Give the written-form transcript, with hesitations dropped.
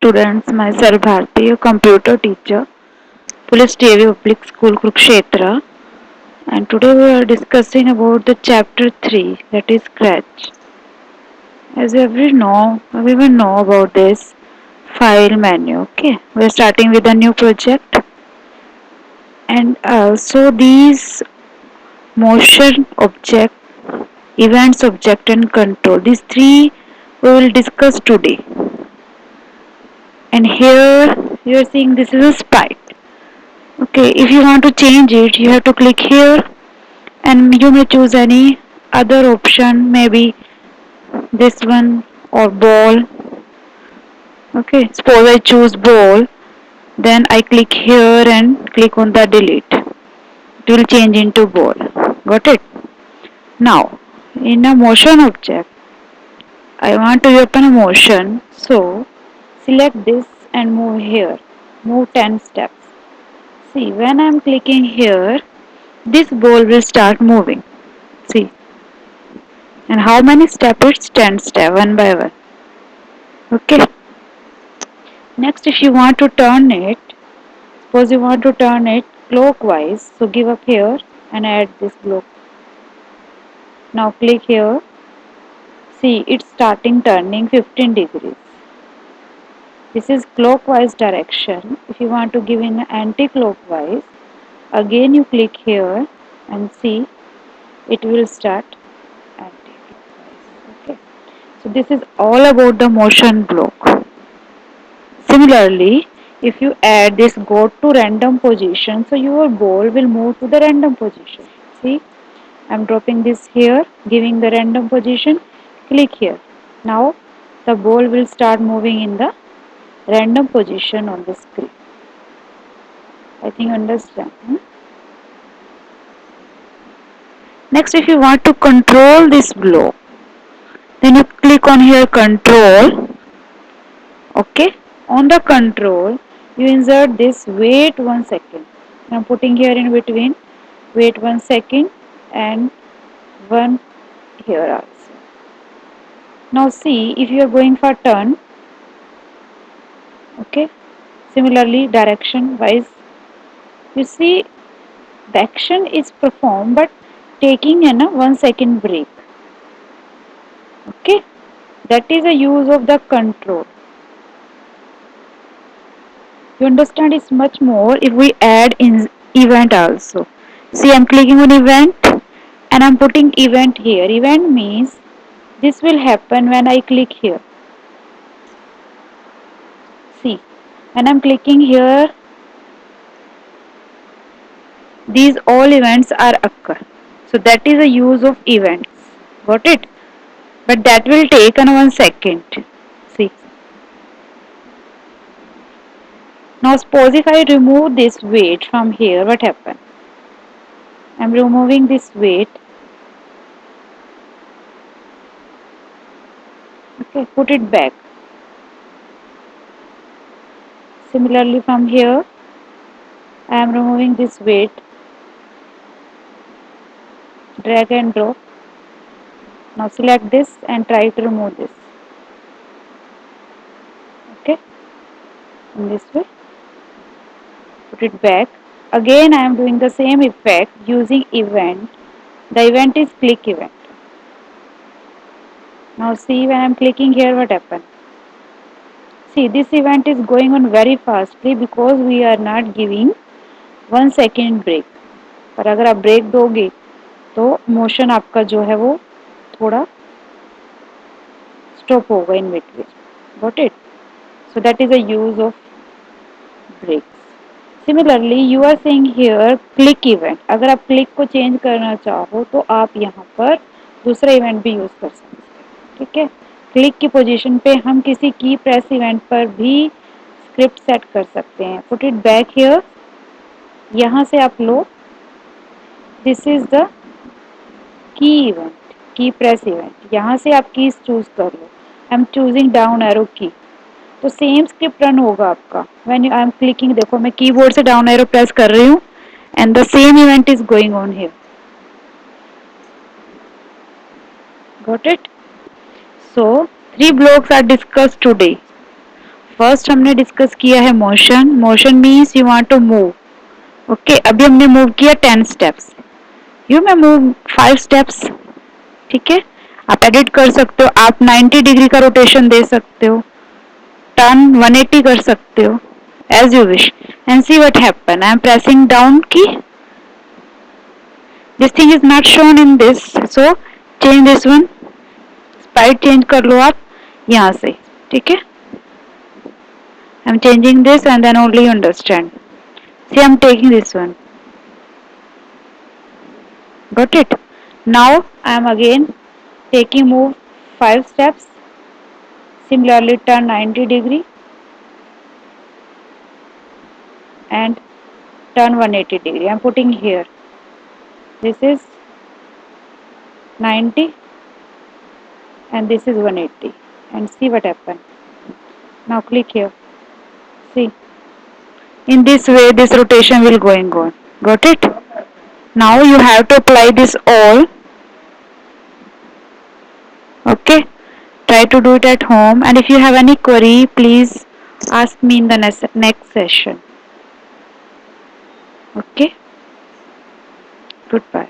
Students, myself Bharti, a computer teacher, Police TV Public School Kurukshetra, and today we are discussing about the chapter 3, that is Scratch. As everyone know about this file menu. Okay, we are starting with a new project, and also these motion object, events object, and control. These three we will discuss today. And here you are seeing this is a sprite. Okay, if you want to change it, you have to click here and you may choose any other option, maybe this one or ball. Okay, suppose I choose ball, then I click here and click on the delete. It will change into ball. Got it? Now, in a motion object, I want to open a motion, so select this and move here. Move 10 steps. See, when I am clicking here, this ball will start moving. See, and how many steps? It's 10 steps, one by one. Okay. Next, if you want to turn it, suppose you want to turn it clockwise, so give up here and add this block. Now click here. See, it's starting turning 15 degrees. This is clockwise direction. If you want to give in anti-clockwise, again you click here and see it will start anti-clockwise. Okay. So this is all about the motion block. Similarly, if you add this go to random position, so your ball will move to the random position. See, I'm dropping this here, giving the random position, click here. Now the ball will start moving in the random position on the screen. I think you understand. Next, if you want to control this block, then you click on here control. Okay, on the control, you insert this wait 1 second. I'm putting here in between wait 1 second and one here also. Now see, if you are going for turn, okay, similarly direction wise, you see the action is performed but taking a 1 second break. Okay, that is a use of the control. You understand it's much more if we add in event also. See, I'm clicking on event and I'm putting event here. Event means this will happen when I click here. See, when I'm clicking here, these all events are occur. So that is a use of events. Got it? But that will take on 1 second. See. Now suppose if I remove this weight from here, what happen? I'm removing this weight. Okay, put it back. Similarly from here, I am removing this weight. Drag and drop. Now select this and try to remove this. Okay, in this way. Put it back. Again I am doing the same effect using event. The event is click event. Now see, when I am clicking here, what happens? See, this event is going on very fastly because we are not giving 1 second break. पर अगर आप break दोगे तो motion आपका जो है वो थोड़ा स्टॉप होगा in between. Got it? So that is a use of breaks. Similarly you are saying here click event. अगर आप क्लिक को चेंज करना चाहो तो आप यहाँ पर दूसरा इवेंट भी यूज कर सकते हैं. ठीक है, क्लिक की पोजीशन पे हम किसी की प्रेस इवेंट पर भी स्क्रिप्ट सेट कर सकते हैं. Put it back here. यहाँ से आप लो, this is the key event, key press event. यहाँ से आप कीज चूज कर लो. I am choosing down arrow key. तो सेम स्क्रिप्ट रन होगा आपका. व्हेन आई एम क्लिकिंग, देखो मैं कीबोर्ड से डाउन एरो प्रेस कर रही हूँ and the same event is going on here. Got it? So, three blocks are discussed today. First हमने डिस्कस किया है motion. Motion means you want to move. Okay, अभी हमने मूव किया 10 स्टेप्स. यू मैं मूव 5 स्टेप्स. ठीक है, आप एडिट कर सकते हो. आप 90 डिग्री का रोटेशन दे सकते हो, टर्न 180 कर सकते हो, as you wish. And see what happen. I am pressing down key. This thing is not shown in this, so change this one. Spied change कर लो आप यहाँ से. ठीक है, I am changing this and then only you understand. See, I am taking this one. Got it? Now I am again taking move 5 steps. Similarly turn 90 degree and turn 180 degree. I am putting here. This is 90 and this is 180, and see what happens. Now click here. See, in this way this rotation will going on. Got it? Now you have to apply this all. Okay, try to do it at home, and if you have any query, please ask me in the next session. Okay, goodbye.